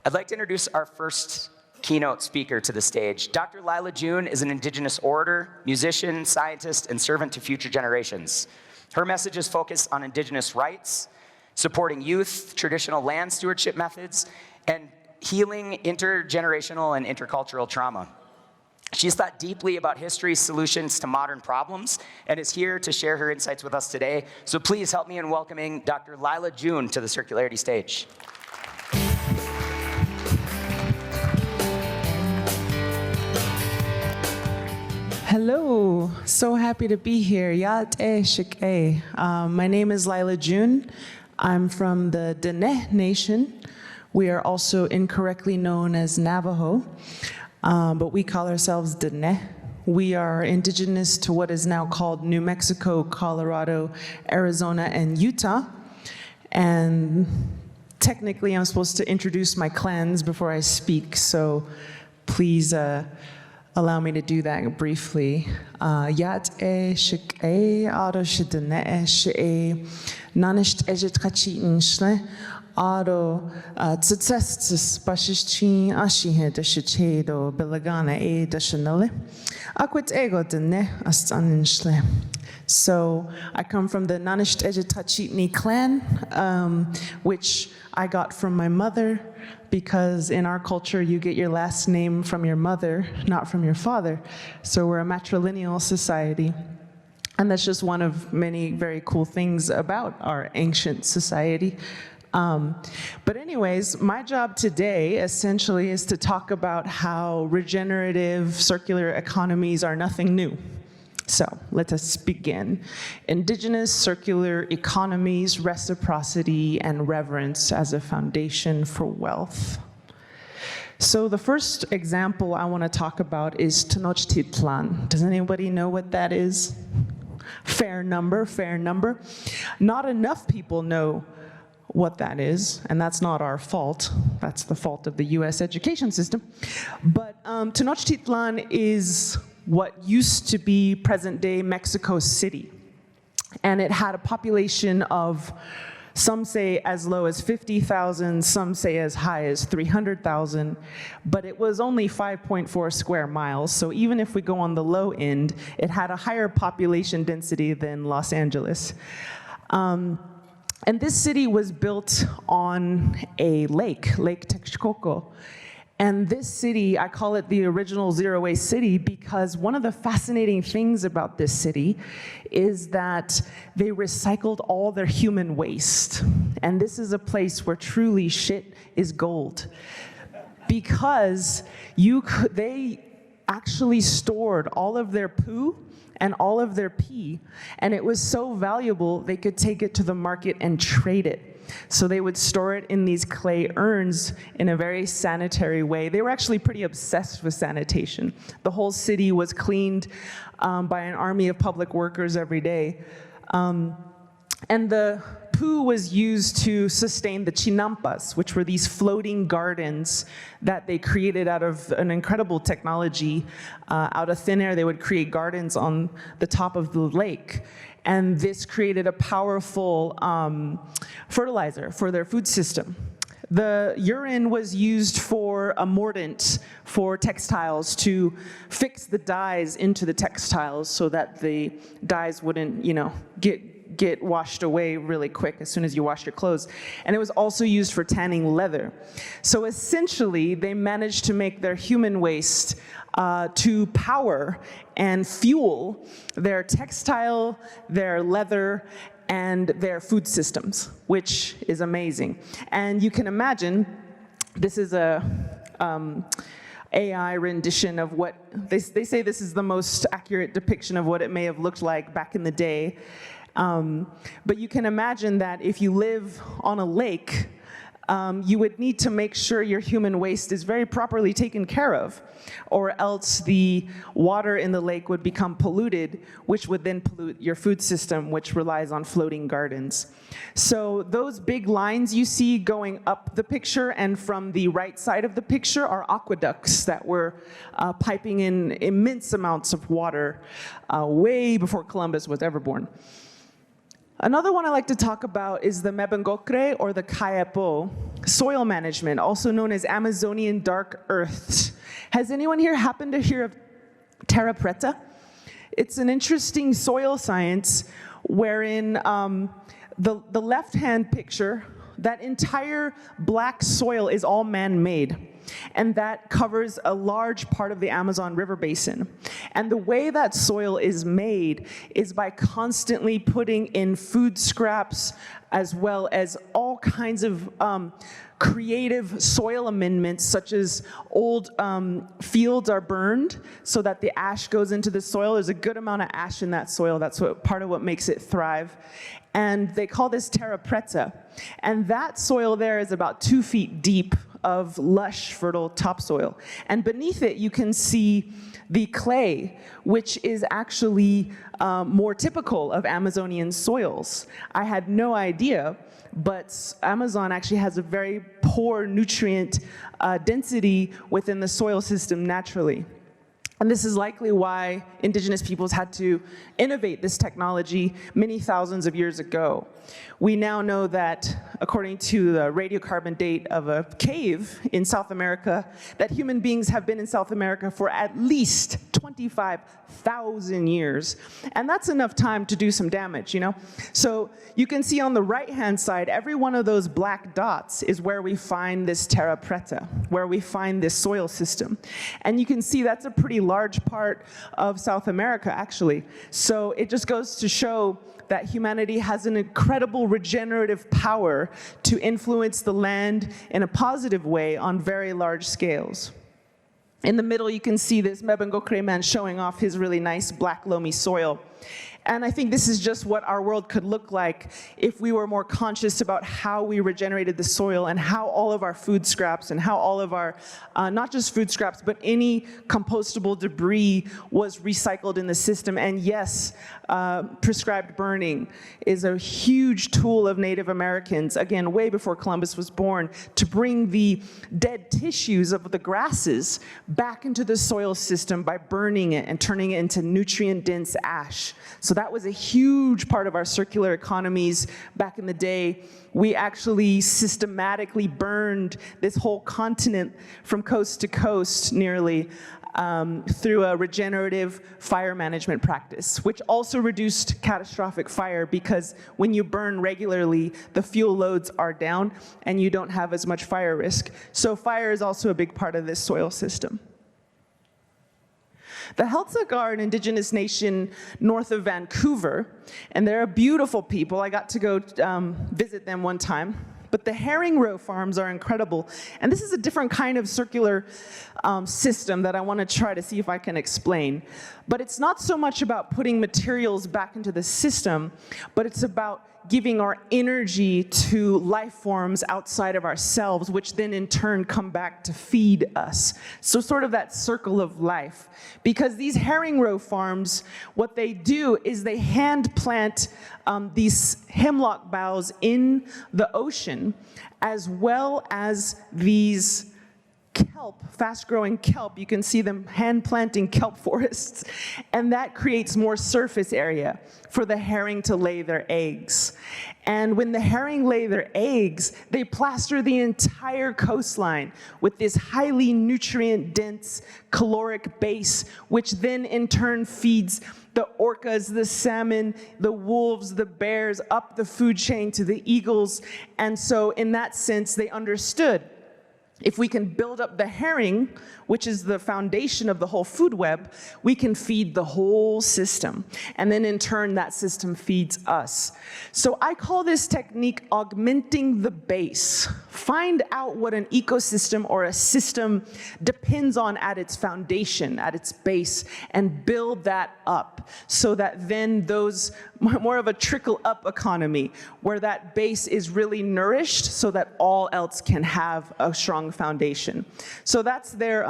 I'd like to introduce our first keynote speaker to the stage. Dr. Lyla June is an Indigenous orator, musician, scientist, and servant to future generations. Her messages focus on Indigenous rights, supporting youth, traditional land stewardship methods, and healing intergenerational and intercultural trauma. She's thought deeply about history's solutions to modern problems and is here to share her insights with us today. So please help me in welcoming Dr. Lyla June to the Circularity stage. Hello, so happy to be here. My name is Lyla June. I'm from the Dene Nation. We are also incorrectly known as Navajo, but we call ourselves Dene. We are indigenous to what is now called New Mexico, Colorado, Arizona, and Utah. And technically, I'm supposed to introduce my clans before I speak, so please allow me to do that briefly. Yat e shik e aro shidene e she nanisht ejet kachitin shle aro tsetestis bashishchin ashihe de shichedo belagana e de shanale akwit ego dene astanin shle. So I come from the Nanisht Ejetachitni clan, which I got from my mother, because in our culture you get your last name from your mother, not from your father. So we're a matrilineal society. And that's just one of many very cool things about our ancient society. But anyways, my job today essentially is to talk about how regenerative circular economies are nothing new. So let us begin. Indigenous circular economies, reciprocity, and reverence as a foundation for wealth. So the first example I want to talk about is Tenochtitlan. Does anybody know what that is? Fair number, fair number. Not enough people know what that is, and that's not our fault. That's the fault of the US education system. But Tenochtitlan is what used to be present-day Mexico City. And it had a population of, some say as low as 50,000, some say as high as 300,000, but it was only 5.4 square miles, so even if we go on the low end, it had a higher population density than Los Angeles. And this city was built on a lake, Lake Texcoco. And this city, I call it the original zero-waste city because one of the fascinating things about this city is that they recycled all their human waste. And this is a place where truly shit is gold. Because they actually stored all of their poo and all of their pee, and it was so valuable they could take it to the market and trade it. So they would store it in these clay urns in a very sanitary way. They were actually pretty obsessed with sanitation. The whole city was cleaned by an army of public workers every day. And the poo was used to sustain the chinampas, which were these floating gardens that they created out of an incredible technology. Out of thin air, they would create gardens on the top of the lake. And this created a powerful fertilizer for their food system. The urine was used for a mordant for textiles to fix the dyes into the textiles so that the dyes wouldn't, get washed away really quick as soon as you wash your clothes. And it was also used for tanning leather. So essentially, they managed to make their human waste to power and fuel their textile, their leather, and their food systems, which is amazing. And you can imagine, this is a AI rendition of what, they say this is the most accurate depiction of what it may have looked like back in the day. But you can imagine that if you live on a lake, you would need to make sure your human waste is very properly taken care of, or else the water in the lake would become polluted, which would then pollute your food system, which relies on floating gardens. So those big lines you see going up the picture and from the right side of the picture are aqueducts that were piping in immense amounts of water way before Columbus was ever born. Another one I like to talk about is the mebengokre, or the kaepo, soil management, also known as Amazonian dark earths. Has anyone here happened to hear of terra preta? It's an interesting soil science wherein the left-hand picture, that entire black soil is all man-made. And that covers a large part of the Amazon River basin. And the way that soil is made is by constantly putting in food scraps, as well as all kinds of creative soil amendments, such as old fields are burned so that the ash goes into the soil. There's a good amount of ash in that soil. That's part of what makes it thrive. And they call this terra preta. And that soil there is about 2 feet deep of lush, fertile topsoil. And beneath it, you can see the clay, which is actually more typical of Amazonian soils. I had no idea, but Amazon actually has a very poor nutrient density within the soil system naturally. And this is likely why indigenous peoples had to innovate this technology many thousands of years ago. We now know that, according to the radiocarbon date of a cave in South America, that human beings have been in South America for at least 25,000 years. And that's enough time to do some damage, you know? So you can see on the right-hand side, every one of those black dots is where we find this terra preta, where we find this soil system. And you can see that's a pretty large part of South America, actually. So it just goes to show that humanity has an incredible regenerative power to influence the land in a positive way on very large scales. In the middle, you can see this mebengokre man showing off his really nice black loamy soil. And I think this is just what our world could look like if we were more conscious about how we regenerated the soil and how all of our food scraps and how all of our, not just food scraps, but any compostable debris was recycled in the system. And yes, prescribed burning is a huge tool of Native Americans, again, way before Columbus was born, to bring the dead tissues of the grasses back into the soil system by burning it and turning it into nutrient-dense ash. So that was a huge part of our circular economies back in the day. We actually systematically burned this whole continent from coast to coast nearly through a regenerative fire management practice, which also reduced catastrophic fire because when you burn regularly, the fuel loads are down and you don't have as much fire risk. So fire is also a big part of this soil system. The Heiltsuk are an indigenous nation north of Vancouver, and they're a beautiful people. I got to go visit them one time. But the herring roe farms are incredible. And this is a different kind of circular system that I want to try to see if I can explain. But it's not so much about putting materials back into the system, but it's about giving our energy to life forms outside of ourselves, which then in turn come back to feed us. So sort of that circle of life. Because these herring roe farms, what they do is they hand plant these hemlock boughs in the ocean, as well as these kelp, fast-growing kelp. You can see them hand-planting kelp forests, and that creates more surface area for the herring to lay their eggs. And when the herring lay their eggs, they plaster the entire coastline with this highly nutrient-dense caloric base, which then in turn feeds the orcas, the salmon, the wolves, the bears, up the food chain to the eagles. And so in that sense, they understood, if we can build up the herring, which is the foundation of the whole food web, we can feed the whole system. And then in turn, that system feeds us. So I call this technique augmenting the base. Find out what an ecosystem or a system depends on at its foundation, at its base, and build that up so that then those, more of a trickle-up economy, where that base is really nourished so that all else can have a strong foundation. So that's their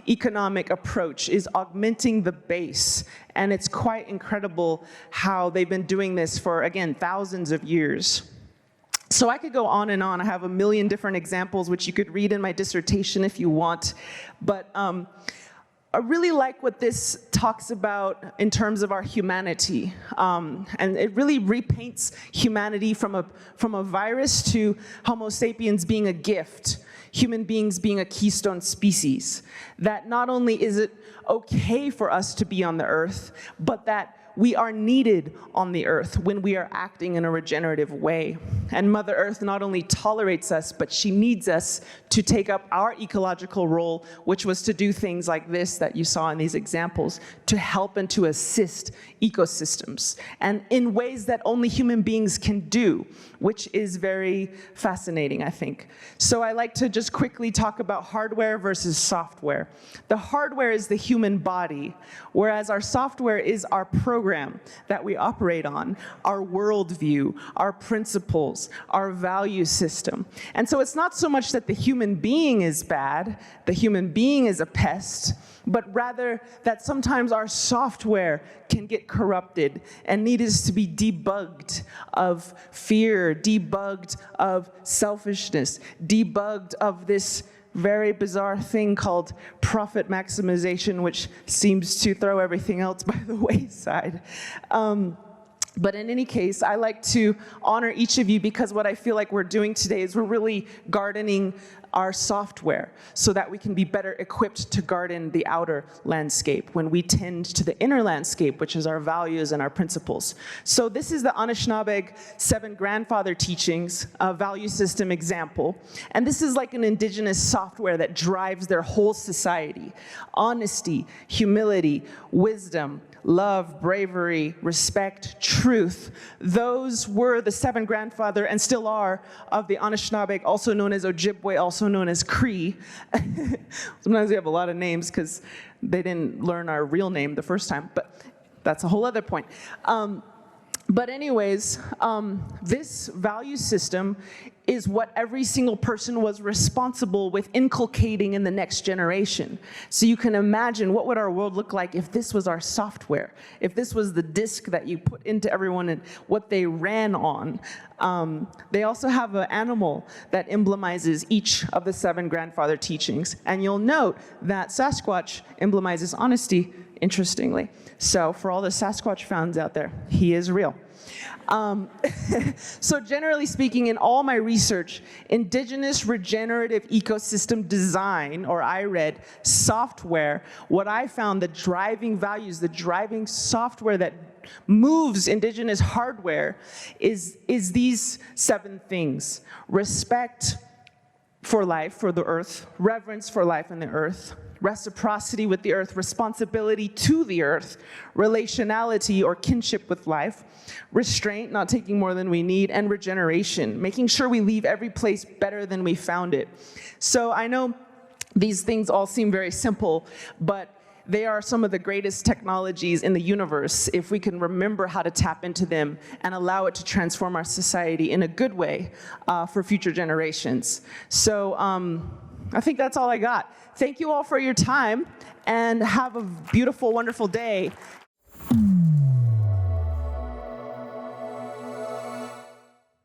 economic approach, is augmenting the base. And it's quite incredible how they've been doing this for, again, thousands of years. So I could go on and on. I have a million different examples, which you could read in my dissertation if you want. But I really like what this talks about in terms of our humanity. And it really repaints humanity from a virus to Homo sapiens being a gift, human beings being a keystone species. That not only is it okay for us to be on the earth, but that we are needed on the earth when we are acting in a regenerative way. And Mother Earth not only tolerates us, but she needs us to take up our ecological role, which was to do things like this that you saw in these examples, to help and to assist ecosystems, and in ways that only human beings can do, which is very fascinating, I think. So I like to just quickly talk about hardware versus software. The hardware is the human body, whereas our software is our program that we operate on, our worldview, our principles, our value system. And so it's not so much that the human being is bad, the human being is a pest, but rather that sometimes our software can get corrupted and needs to be debugged of fear, debugged of selfishness, debugged of this very bizarre thing called profit maximization, which seems to throw everything else by the wayside. But in any case, I like to honor each of you because what I feel like we're doing today is we're really gardening our software so that we can be better equipped to garden the outer landscape when we tend to the inner landscape, which is our values and our principles. So this is the Anishinaabe 7 grandfather teachings, a value system example. And this is like an indigenous software that drives their whole society. Honesty, humility, wisdom, love, bravery, respect, truth. Those were the 7 grandfather, and still are, of the Anishinaabe, also known as Ojibwe, also known as Cree. Sometimes we have a lot of names because they didn't learn our real name the first time, but that's a whole other point. But anyways, this value system is what every single person was responsible with inculcating in the next generation. So you can imagine what would our world look like if this was our software, if this was the disk that you put into everyone and what they ran on. They also have an animal that emblemizes each of the 7 grandfather teachings. And you'll note that Sasquatch emblemizes honesty, interestingly. So for all the Sasquatch fans out there, he is real. So generally speaking, in all my research, indigenous regenerative ecosystem design, or IRED, software, what I found, the driving values, the driving software that moves indigenous hardware is these 7 things: respect for life, for the earth, reverence for life and the earth, reciprocity with the earth, responsibility to the earth, relationality or kinship with life, restraint, not taking more than we need, and regeneration, making sure we leave every place better than we found it. So I know these things all seem very simple, but they are some of the greatest technologies in the universe if we can remember how to tap into them and allow it to transform our society in a good way for future generations. So I think that's all I got. Thank you all for your time, and have a beautiful, wonderful day.